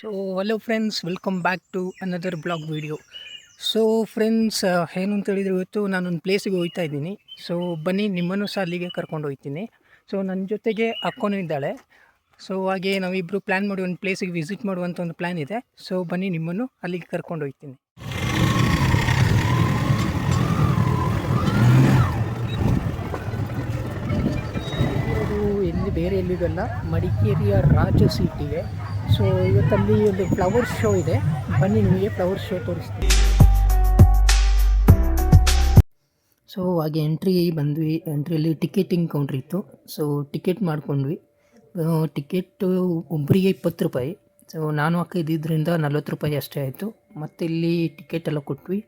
So hello friends, welcome back to another blog video. So friends, ಏನು ಅಂತ ಹೇಳಿದರೆ ಇವತ್ತು ನಾನೊಂದು ಪ್ಲೇಸಿಗೆ ಹೋಗ್ತಾ ಇದ್ದೀನಿ. ಸೊ ಬನ್ನಿ, ನಿಮ್ಮನ್ನು ಸಹ ಅಲ್ಲಿಗೆ ಕರ್ಕೊಂಡು ಹೋಗ್ತೀನಿ. ಸೊ ನನ್ನ ಜೊತೆಗೆ ಅಕ್ಕನೂ ಇದ್ದಾಳೆ. ಸೊ ಹಾಗೆ ನಾವಿಬ್ಬರು ಪ್ಲ್ಯಾನ್ ಮಾಡಿ ಒಂದು ಪ್ಲೇಸಿಗೆ ವಿಸಿಟ್ ಮಾಡುವಂಥ ಒಂದು ಪ್ಲ್ಯಾನ್ ಇದೆ. ಸೊ ಬನ್ನಿ, ನಿಮ್ಮನ್ನು ಅಲ್ಲಿಗೆ ಕರ್ಕೊಂಡು ಹೋಗ್ತೀನಿ. ಇದು ಎಲ್ಲಿ ಬೇರೆ ಎಲ್ಲಿಗಲ್ಲ, ಮಡಿಕೇರಿಯ ರಾಜ ಸೀಟಿಗೆ. ಸೊ ಇವತ್ತಲ್ಲಿ ಒಂದು ಫ್ಲವರ್ ಶೋ ಇದೆ. ಬನ್ನಿ, ನಿಮಗೆ ಫ್ಲವರ್ ಶೋ ತೋರಿಸ್ತೀನಿ. ಸೊ ಹಾಗೆ ಎಂಟ್ರಿ ಬಂದ್ವಿ. ಎಂಟ್ರಿಯಲ್ಲಿ ಟಿಕೆಟಿಂಗ್ ಕೌಂಟ್ರ್ ಇತ್ತು. ಸೊ ಟಿಕೆಟ್ ಮಾಡ್ಕೊಂಡ್ವಿ. ಟಿಕೆಟ್ಟು ಒಬ್ಬರಿಗೆ 20 ರೂಪಾಯಿ. ಸೊ ನಾನು ಅಕ್ಕ ಇದ್ದಿದ್ದರಿಂದ 40 ರೂಪಾಯಿ ಅಷ್ಟೇ ಆಯಿತು. ಮತ್ತು ಇಲ್ಲಿ ಟಿಕೆಟ್ ಎಲ್ಲ ಕೊಟ್ವಿ.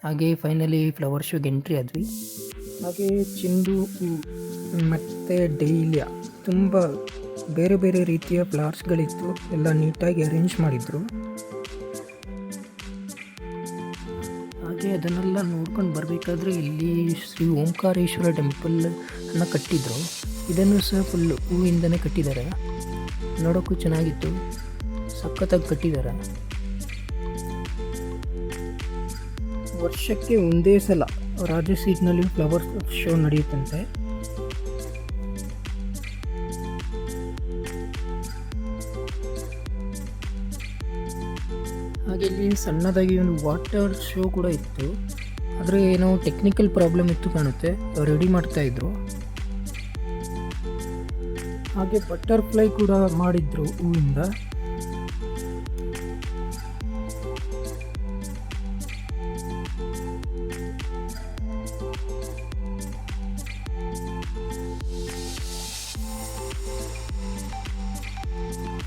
ಹಾಗೆ ಫೈನಲಿ ಫ್ಲವರ್ ಶೋಗೆ ಎಂಟ್ರಿ ಆದ್ವಿ. ಹಾಗೆ ಚೆಂಡು ಹೂ ಮತ್ತು ಡೈಲಿಯ ತುಂಬ ಬೇರೆ ಬೇರೆ ರೀತಿಯ ಫ್ಲವರ್ಸ್ಗಳಿತ್ತು. ಎಲ್ಲ ನೀಟಾಗಿ ಅರೇಂಜ್ ಮಾಡಿದರು. ಹಾಗೆ ಅದನ್ನೆಲ್ಲ ನೋಡ್ಕೊಂಡು ಬರಬೇಕಾದ್ರೆ ಇಲ್ಲಿ ಶ್ರೀ ಓಂಕಾರೇಶ್ವರ ಟೆಂಪಲ್ ಅನ್ನು ಕಟ್ಟಿದ್ರು. ಇದನ್ನು ಸಹ ಫುಲ್ಲು ಹೂವಿಂದನೇ ಕಟ್ಟಿದ್ದಾರೆ. ನೋಡೋಕ್ಕೂ ಚೆನ್ನಾಗಿತ್ತು, ಸಖತ್ತಾಗಿ ಕಟ್ಟಿದ್ದಾರೆ. ವರ್ಷಕ್ಕೆ ಒಂದೇ ಸಲ ರಾಜ ಸೀಟ್ನಲ್ಲಿ ಫ್ಲವರ್ ಶೋ ನಡೆಯುತ್ತಂತೆ. ಹಾಗೆ ಇಲ್ಲಿ ಸಣ್ಣದಾಗಿ ಒಂದು ವಾಟರ್ ಶೋ ಕೂಡ ಇತ್ತು. ಆದರೆ ಏನೋ ಟೆಕ್ನಿಕಲ್ ಪ್ರಾಬ್ಲಮ್ ಇತ್ತು ಕಾಣುತ್ತೆ, ರೆಡಿ ಮಾಡ್ತಾಯಿದ್ರು. ಹಾಗೆ ಬಟರ್ಫ್ಲೈ ಕೂಡ ಮಾಡಿದ್ರು ಹೂವಿಂದ.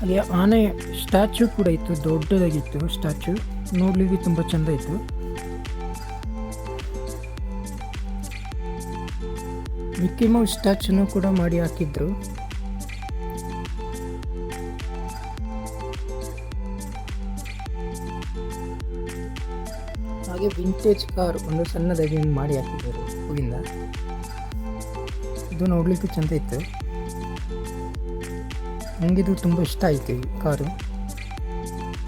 ಅಲ್ಲಿ ಆನೆ ಸ್ಟ್ಯಾಚು ಕೂಡ ಇತ್ತು, ದೊಡ್ಡದಾಗಿತ್ತು ಸ್ಟ್ಯಾಚು. ನೋಡ್ಲಿಕ್ಕೆ ತುಂಬ ಚೆಂದ ಇತ್ತು. ಮಿಕ್ಕಿ ಮೌಸ್ ಸ್ಟ್ಯಾಚುನು ಕೂಡ ಮಾಡಿ ಹಾಕಿದ್ರು. ಹಾಗೆ ವಿಂಟೇಜ್ ಕಾರ್ ಒಂದು ಸಣ್ಣದಾಗಿ ಮಾಡಿ ಹಾಕಿದ್ದಾರೆ ಹೂವಿಂದ. ಇದು ನೋಡ್ಲಿಕ್ಕೆ ಚೆಂದ ಇತ್ತು. ನನಗಿದು ತುಂಬ ಇಷ್ಟ ಆಯಿತು ಈ ಕಾರು.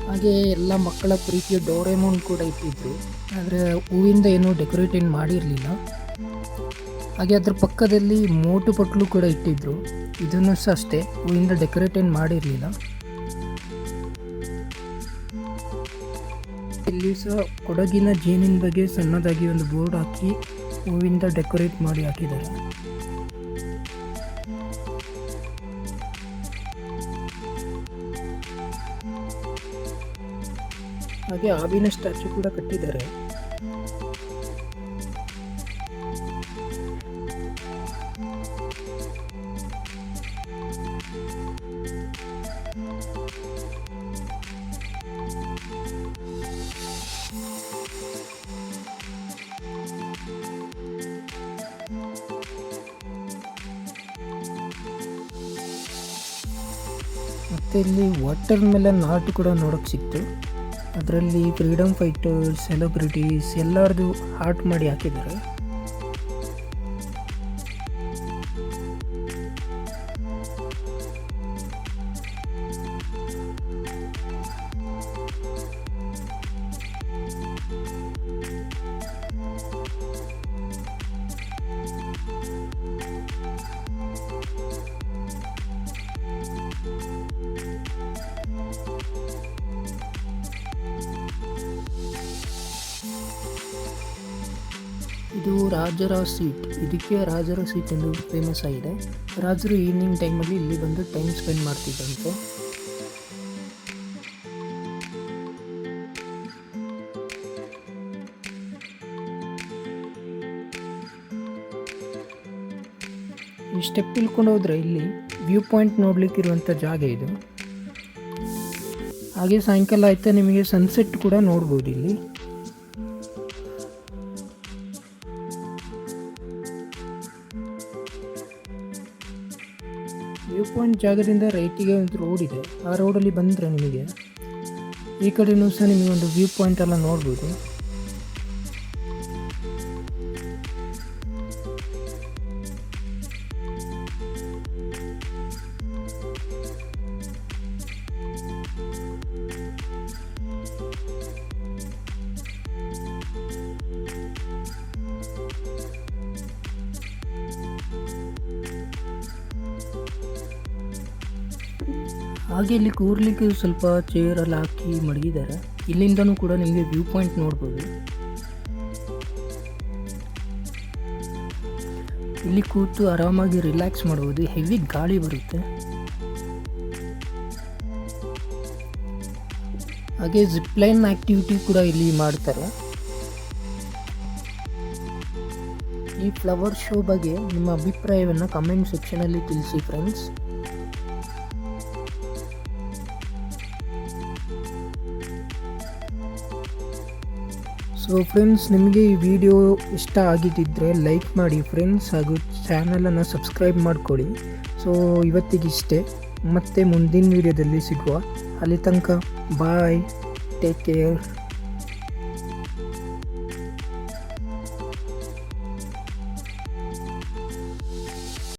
ಹಾಗೆ ಎಲ್ಲ ಮಕ್ಕಳ ಪ್ರೀತಿಯ ಡೋರೆಮೋನ್ ಕೂಡ ಇಟ್ಟಿದ್ರು. ಆದರೆ ಹೂವಿಂದ ಏನೂ ಡೆಕೋರೇಟ್ ಏನು ಮಾಡಿರಲಿಲ್ಲ. ಹಾಗೆ ಅದ್ರ ಪಕ್ಕದಲ್ಲಿ ಮೋಟು ಪಟ್ಲು ಕೂಡ ಇಟ್ಟಿದ್ರು. ಇದನ್ನು ಸಹ ಅಷ್ಟೇ, ಹೂವಿಂದ ಡೆಕೋರೇಟ್ ಏನು ಮಾಡಿರಲಿಲ್ಲ. ಇಲ್ಲಿ ಸಹ ಕೊಡಗಿನ ಜೇನಿನ ಬಗ್ಗೆ ಸಣ್ಣದಾಗಿ ಒಂದು ಬೋರ್ಡ್ ಹಾಕಿ ಹೂವಿಂದ ಡೆಕೋರೇಟ್ ಮಾಡಿ ಹಾಕಿದ್ದಾರೆ. ಹಾಗೆ ಹಾವಿನ ಸ್ಟ್ಯಾಚು ಕೂಡ ಕಟ್ಟಿದ್ದಾರೆ. ಮತ್ತು ಇಲ್ಲಿ ವಾಟರ್ ಮೆಲನ್ ಆರ್ಟ್ ಕೂಡ ನೋಡೋಕ್ಕೆ ಸಿಕ್ತು. ಅದರಲ್ಲಿ ಫ್ರೀಡಮ್ ಫೈಟರ್ಸ್, ಸೆಲೆಬ್ರಿಟೀಸ್ ಎಲ್ಲರದು ಆರ್ಟ್ ಮಾಡಿ ಹಾಕಿದ್ದಾರೆ. ಇದು ರಾಜರ ಸೀಟ್. ಇದಕ್ಕೆ ರಾಜರ ಸೀಟ್ ಎಂದು ಫೇಮಸ್ ಆಗಿದೆ. ರಾಜರು ಈವ್ನಿಂಗ್ ಟೈಮಲ್ಲಿ ಇಲ್ಲಿ ಬಂದು ಟೈಮ್ ಸ್ಪೆಂಡ್ ಮಾಡ್ತಿದ್ದಂತೆ. ಈ ಸ್ಟೆಪ್ ಇಳ್ಕೊಂಡು ಹೋದರೆ ಇಲ್ಲಿ ವ್ಯೂ ಪಾಯಿಂಟ್ ನೋಡ್ಲಿಕ್ಕೆ ಇರುವಂಥ ಜಾಗ ಇದು. ಹಾಗೆ ಸಾಯಂಕಾಲ ಆಯ್ತಾ ನಿಮಗೆ ಸನ್ಸೆಟ್ ಕೂಡ ನೋಡ್ಬೋದು ಇಲ್ಲಿ. ವ್ಯೂ ಪಾಯಿಂಟ್ ಜಾಗದಿಂದ ರೈಟಿಗೆ ಒಂದು ರೋಡ್ ಇದೆ. ಆ ರೋಡಲ್ಲಿ ಬಂದರೆ ನಿಮಗೆ ಈ ಕಡೆಯೂ ಸಹ ನಿಮಗೆ ಒಂದು ವ್ಯೂ ಪಾಯಿಂಟ್ ಎಲ್ಲ ನೋಡ್ಬೋದು. ಹಾಗೆ ಇಲ್ಲಿ ಕೂರ್ಲಿಕ್ಕೆ ಸ್ವಲ್ಪ ಚೇರೆಲ್ಲ ಹಾಕಿ ಮಡಗಿದ್ದಾರೆ. ಇಲ್ಲಿಂದನೂ ಕೂಡ ನಿಮಗೆ ವ್ಯೂ ಪಾಯಿಂಟ್ ನೋಡ್ಬೋದು. ಇಲ್ಲಿ ಕೂತು ಆರಾಮಾಗಿ ರಿಲ್ಯಾಕ್ಸ್ ಮಾಡ್ಬೋದು. ಹೆವಿ ಗಾಳಿ ಬರುತ್ತೆ. ಹಾಗೆ ಜಿಪ್ಲೈನ್ ಆಕ್ಟಿವಿಟಿ ಕೂಡ ಇಲ್ಲಿ ಮಾಡ್ತಾರೆ. ಈ ಫ್ಲವರ್ ಶೋ ಬಗ್ಗೆ ನಿಮ್ಮ ಅಭಿಪ್ರಾಯವನ್ನು ಕಮೆಂಟ್ ಸೆಕ್ಷನಲ್ಲಿ ತಿಳಿಸಿ ಫ್ರೆಂಡ್ಸ್. ಸೊ ಫ್ರೆಂಡ್ಸ್, ನಿಮಗೆ ಈ ವಿಡಿಯೋ ಇಷ್ಟ ಆಗಿದ್ದಿದ್ರೆ ಲೈಕ್ ಮಾಡಿ ಫ್ರೆಂಡ್ಸ್, ಹಾಗೂ ಚಾನಲನ್ನು ಸಬ್ಸ್ಕ್ರೈಬ್ ಮಾಡ್ಕೊಳ್ಳಿ. ಸೊ ಇವತ್ತಿಗಿಷ್ಟೇ, ಮತ್ತೆ ಮುಂದಿನ ವಿಡಿಯೋದಲ್ಲಿ ಸಿಗುವ. ಅಲ್ಲಿ ತನಕ ಬಾಯ್, ಟೇಕ್ ಕೇರ್.